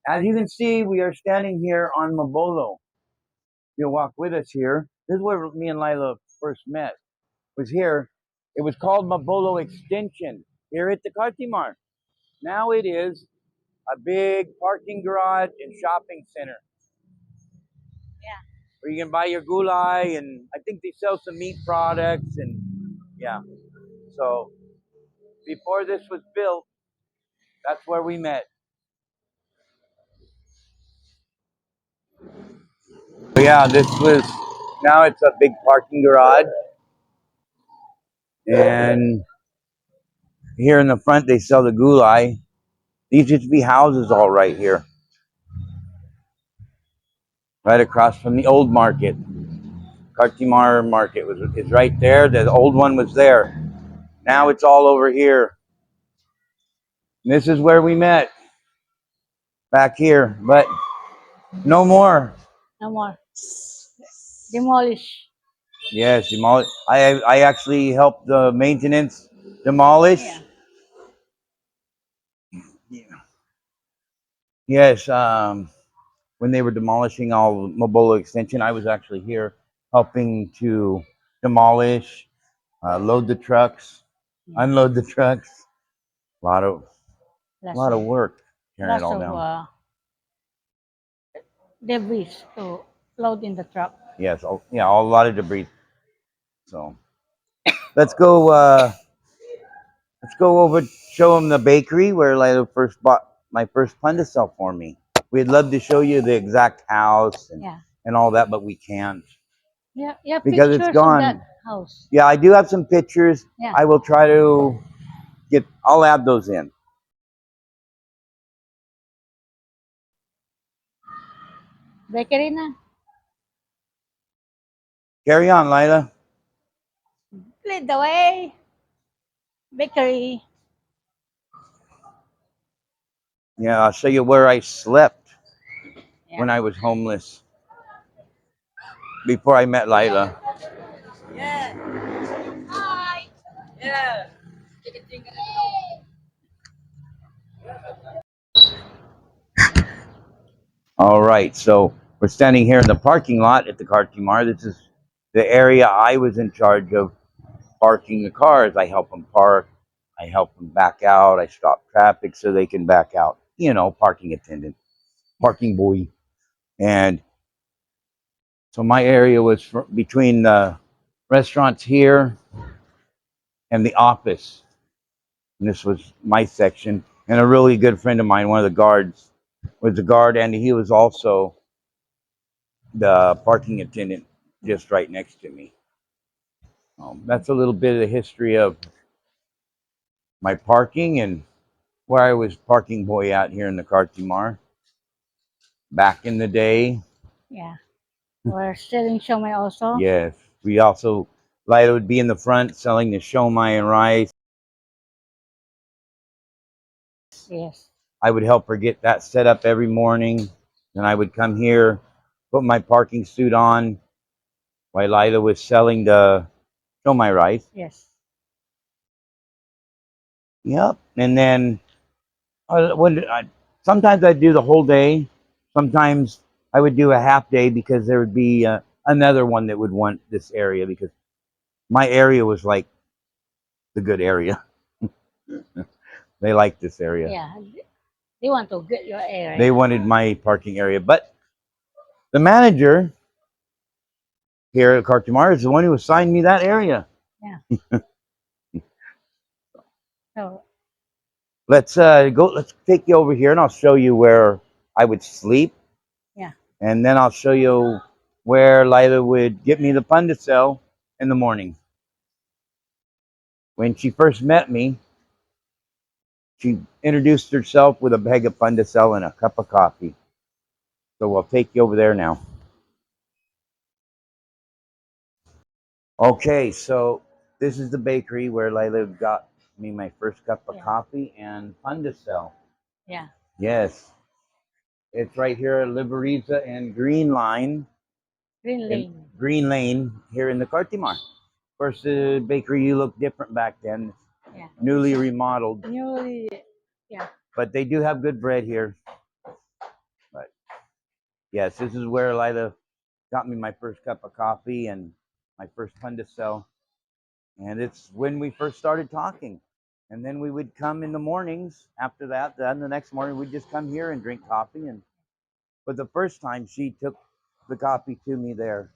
As you can see, we are standing here on Mabolo. You'll walk with us here. This is where me and Lila first met. Was here. It was called Mabolo Extension here at the Cartimar. Now it is a big parking garage and shopping center where you can buy your gulay, and I think they sell some meat products, and yeah. So before this was built, that's where we met. But yeah, this was, now it's a big parking garage, and here in the front they sell the gulay. These used to be houses all right here, right across from the old market. Cartimar Market is right there. The old one was there. Now it's all over here. And this is where we met, back here, but no more. No more. Demolish. Yes, demolish. I actually helped the maintenance demolish. Yeah. Yeah. Yes, when they were demolishing all Mobolo Extension, I was actually here helping to demolish, load the trucks, unload the trucks. A lot of work carrying it Lots all of down. debris to load in the truck. Yes, yeah, a lot of debris. So let's go. Let's go over, show them the bakery where Lila first bought my first pandesal for me. We'd love to show you the exact house and all that, but we can't. Yeah, Because it's pictures of that gone. house. Yeah, I do have some pictures. Yeah. I will try to I'll add those in. Bakery na. Carry on, Lila. Lead the way. Bakery. Yeah, I'll show you where I slept Yeah. when I was homeless before I met Lila. Yeah. Hi. Yeah. All right, so we're standing here in the parking lot at the Cartimar. This is the area I was in charge of parking the cars. I help them park. I help them back out. I stop traffic so they can back out. You know, parking attendant, parking boy. And so my area was between the restaurants here and the office. And this was my section. And a really good friend of mine, one of the guards, was the guard, and he was also the parking attendant just right next to me. That's a little bit of the history of my parking and where I was parking boy out here in the Cartimar back in the day. Yeah. We're selling siomai also. Yes, we also, Lila would be in the front selling the siomai and rice. Yes. I would help her get that set up every morning. Then I would come here, put my parking suit on while Lila was selling the siomai rice. Yes. Yep. And then sometimes I'd do the whole day. Sometimes I would do a half day because there would be another one that would want this area because my area was like the good area. They liked this area. Yeah. They want to get your area. They wanted my parking area. But the manager here at Cartimar is the one who assigned me that area. Yeah. So Let's let's take you over here and I'll show you where I would sleep. yeah. And then I'll show you where Lila would get me the pandesal in the morning. When she first met me, she introduced herself with a bag of pandesal and a cup of coffee. So we'll take you over there now. Okay, so this is the bakery where Lila got me my first cup of coffee and pandesal. Yeah. Yes, it's right here at Liberiza and Green Line. Green Lane here in the Cartimar. Of course, the bakery looked different back then. Yeah. Newly remodeled. Newly. Yeah. But they do have good bread here. Yes, this is where Lila got me my first cup of coffee and my first Fundacell. And it's when we first started talking. And then we would come in the mornings after that. Then the next morning we'd just come here and drink coffee. And but the first time she took the coffee to me there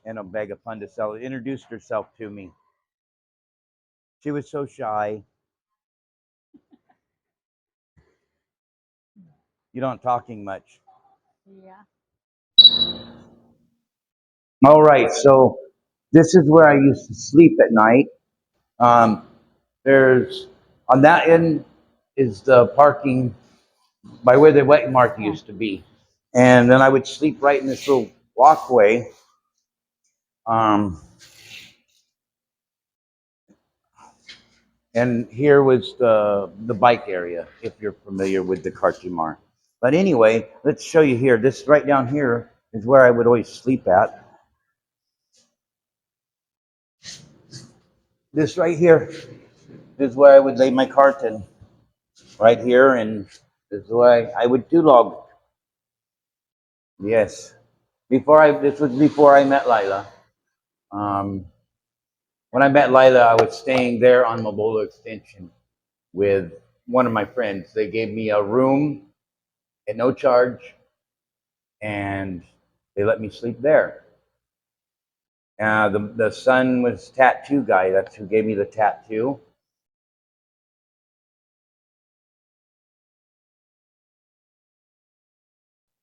and a bag of Fundacell, introduced herself to me. She was so shy. You don't talking much. Yeah. All right, so this is where I used to sleep at night. Um, there's on that end is the parking by where the wet market Yeah. used to be, and then I would sleep right in this little walkway. Um, and here was the bike area, if you're familiar with the Cartimar. But anyway, let's show you here. This right down here is where I would always sleep at. This right here is where I would lay my carton. Right here, and this is where I would do log. Yes, this was before I met Lila. Um, when I met Lila, I was staying there on Mobola Extension with one of my friends. They gave me a room at no charge, and they let me sleep there. The son was tattoo guy. That's who gave me the tattoo.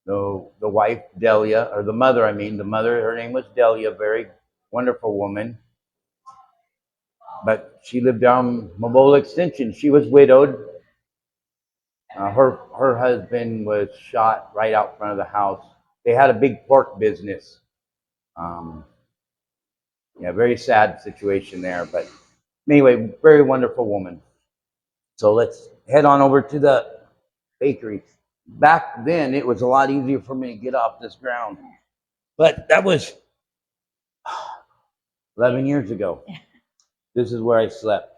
The wife Delia, or the mother, I mean the mother. Her name was Delia, very wonderful woman. But she lived down Mobola Extension. She was widowed. Her husband was shot right out front of the house. They had a big pork business. Um, yeah, very sad situation there. But anyway, very wonderful woman. So let's head on over to the bakery. Back then, it was a lot easier for me to get off this ground. But that was 11 years ago. This is where I slept.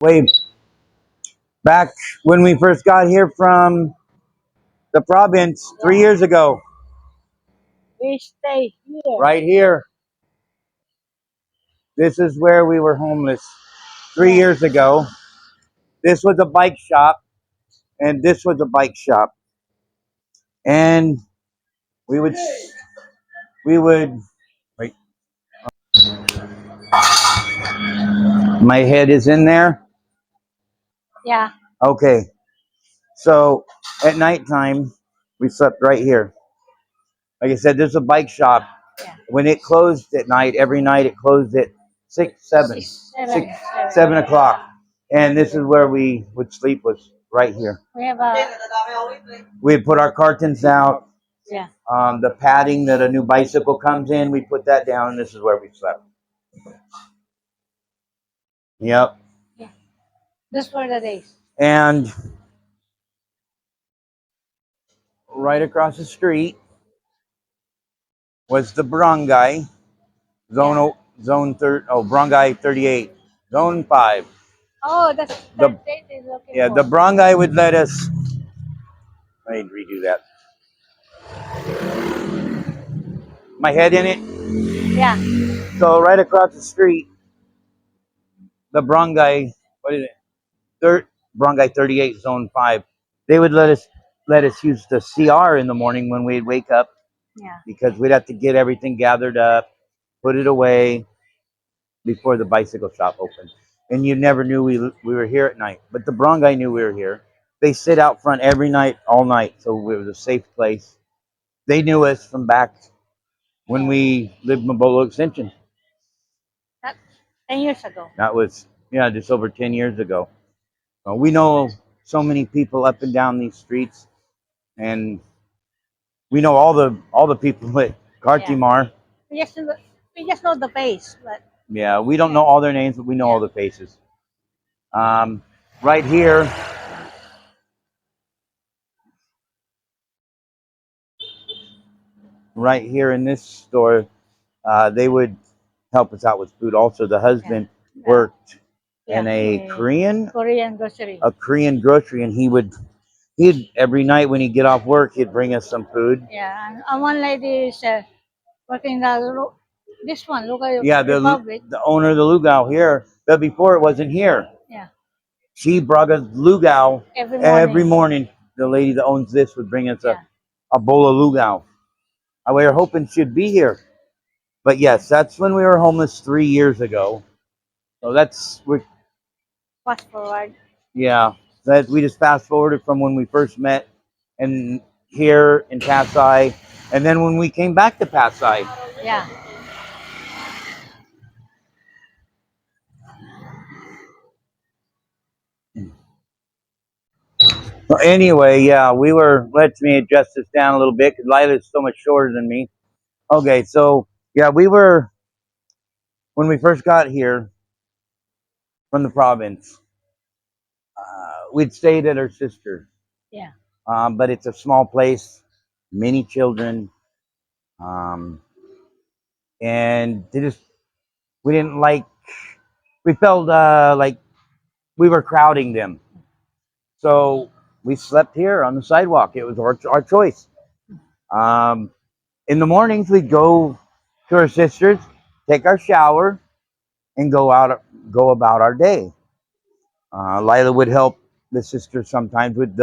Way back when we first got here from the province 3 years ago. We stay here. Right here. This is where we were homeless 3 years Yeah. ago. This was a bike shop, and this was a bike shop. And we would, wait, my head is in there. Yeah. Okay. So at nighttime, we slept right here. Like I said, there's a bike shop. Yeah. When it closed at night, every night it closed at 6, 7, 6, 7. 7 o'clock. And this is where we would sleep, was right here. We have a We'd put our cartons out. yeah. The padding that a new bicycle comes in, we put that down, and this is where we slept. Yep. Yeah. Just for the days. And right across the street was the barangay, Yeah. barangay 38, zone 5. Oh, that's The that date is looking Yeah, the for. barangay would let us. Let me redo that. My head in it. Yeah. So right across the street, the barangay. What is it? Barangay 38, zone 5. They would let us use the CR in the morning when we'd wake up, Yeah. because we'd have to get everything gathered up, put it away before the bicycle shop opened. And you never knew we were here at night. But the barangay knew we were here. They sit out front every night, all night, so it was a safe place. They knew us from back when Yeah. we lived in Mabolo Extension. That 10 years ago. That was, yeah, just over 10 years ago. We know so many people up and down these streets, and we know all the people at Yeah. Cartimar. We just know the face, but Yeah, we don't know all their names, but we know all yeah. the faces. Um, right here, right here in this store, they would help us out with food. Also, the Yeah. husband worked Yeah, in a Korean grocery. grocery, and he'd every night when he'd get off work, he'd bring us some food. Yeah, and one lady is working this one, local Yeah, Republic. the owner of the Lugao here, but before it wasn't here. Yeah, She brought us Lugao every every morning. morning. The lady that owns this would bring us Yeah, a bowl of Lugao. We were hoping she'd be here. But yes, that's when we were homeless 3 years ago. So fast forward. yeah, that we just fast forwarded from when we first met and here in Pasay, and then when we came back to Pasay. Yeah, Well, anyway, yeah, let me adjust this down a little bit because Lila's so much shorter than me. Okay, so yeah, when we first got here from the province, we'd stayed at her sister. yeah, But it's a small place, many children, um, and we didn't like, we felt like we were crowding them. So we slept here on the sidewalk. It was our choice. Um, in the mornings, we'd go to our sisters, take our shower, and go about our day. Lila would help the sisters sometimes with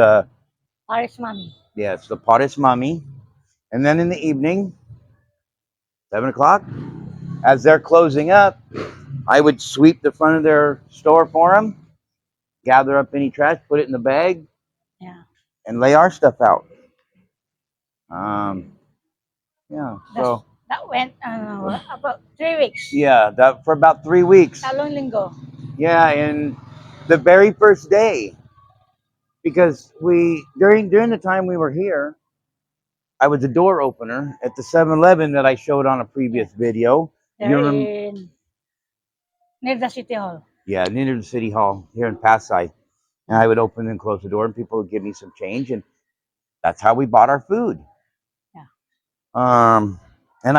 Paris mommy. yes, the potus mummy. And then in the evening, 7 o'clock, as they're closing up, I would sweep the front of their store for them, gather up any trash, put it in the bag, Yeah, and lay our stuff out. Um, yeah, so that went about 3 weeks. yeah, that for about 3 weeks. Talong linggo. Yeah, and the very first day, because during the time we were here, I was a door opener at the 7-Eleven that I showed on a previous video. You They're remember? near the city hall. Yeah, near the city hall here in Pasay. And I would open and close the door, and people would give me some change, and that's how we bought our food. Yeah, Um, and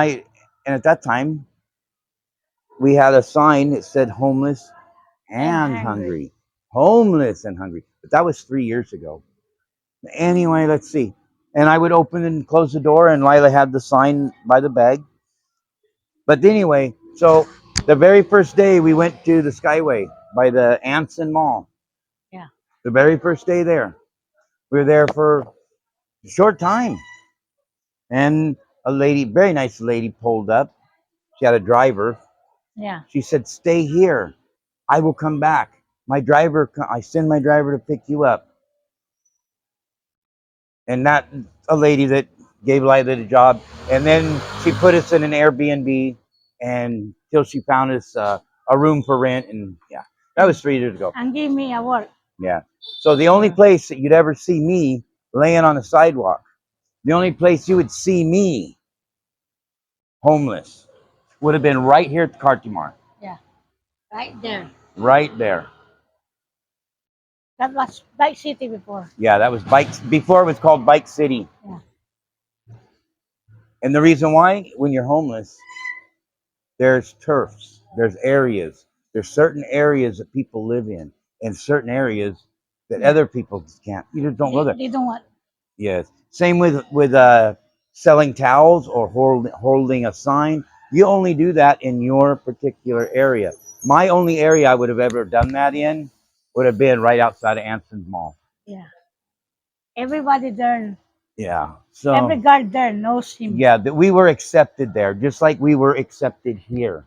at that time we had a sign that said homeless and and hungry. hungry, homeless and hungry. But that was 3 years ago. Anyway, let's see. And I would open and close the door, and Lila had the sign by the bag. But anyway, so the very first day we went to the Skyway by the Anson Mall. Yeah, The very first day there, we were there for a short time, and a lady, very nice lady, pulled up. She had a driver. yeah, She said, "Stay here. I will come back. I send my driver to pick you up." And that a lady that gave Lila the job, and then she put us in an Airbnb, and till she found us a room for rent, and yeah, that was 3 years ago. and give me a work. Yeah. So the only place that you'd ever see me laying on the sidewalk, the only place you would see me homeless, would have been right here at Cartimar, Yeah, right there. right there. That was Bike City before. Yeah, that was Bikes before it was called Bike City. Yeah, And the reason why, when you're homeless, there's turfs, there's certain areas that people live in, and certain areas that yeah. other people just can't. You just don't go there. They don't want. Yes. Same with selling towels or holding a sign. You only do that in your particular area. My only area I would have ever done that in would have been right outside of Anson's Mall. Yeah, everybody there, Yeah. every So guard there knows him. yeah, that we were accepted there, just like we were accepted here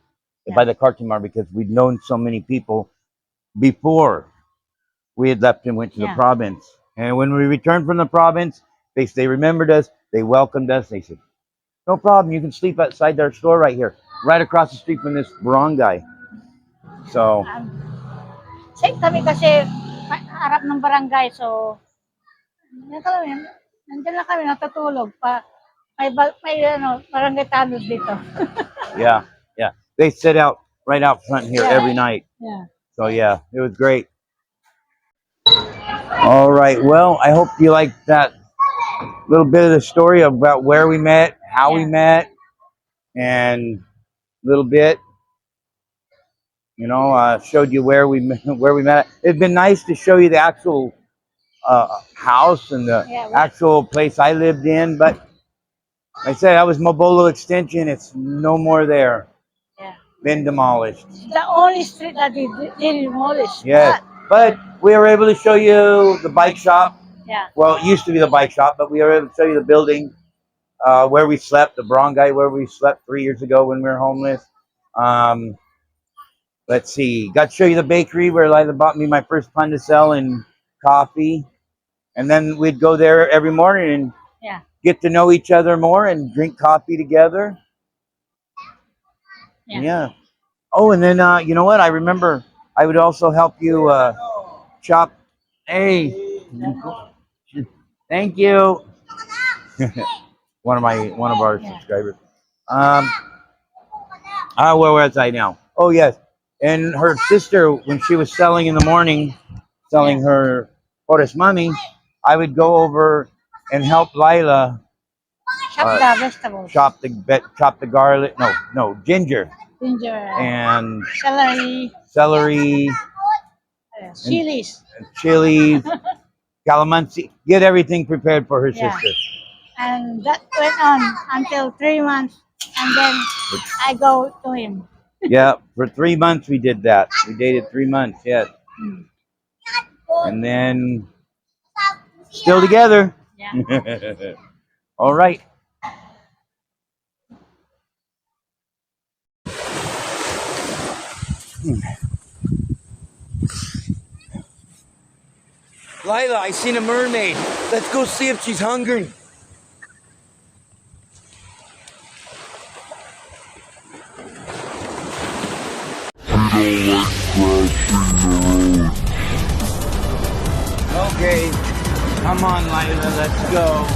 by Yeah, the Cartimar, because we'd known so many people before we had left and went to the yeah, province. And when we returned from the province, they remembered us, they welcomed us, they said, "No problem, you can sleep outside their store right here, right across the street from this barangay." So safe kami kasi harap ng barangay. So, nandiyan lang kami natutulog pa. May barangay tanod dito. yeah, yeah, they sit out right out front here Yeah, every night. yeah, So yeah, it was great. All right, well, I hope you liked that little bit of the story about where we met, how we yeah. met, and a little bit. Showed you where we where we met. It'd been nice to show you the actual house and the Yeah, actual place I lived in, but like I said, that was Mobolo Extension. It's no more there. yeah. Been demolished. The only street that they demolished. Yes, but we were able to show you the bike shop. Yeah. Well, it used to be the bike shop, but we were able to show you the building where we slept, the barangay where we slept 3 years ago when we were homeless. Let's see. Got to show you the bakery where Lila bought me my first pandesal and coffee. And then we'd go there every morning and Yeah. get to know each other more and drink coffee together. Yeah. Oh, and then, you know what? I remember I would also help you chop. Hey, thank you. one of our subscribers. Where was I now? Oh, yes. And her sister, when she was selling in the morning, selling her Horace Mummy, I would go over and help Lila Chop the vegetables. chop the garlic. No, ginger Ginger. and Celery. Chilies. and chilies, calamansi. Get everything prepared for her Yeah. sister. And that went on until 3 months, and then I go to him. Yeah, for 3 months we did that. We dated 3 months, yes. And then still together. Yeah. All right. Lila, I seen a mermaid. Let's go see if she's hungry. Okay, come on, Lila, let's go.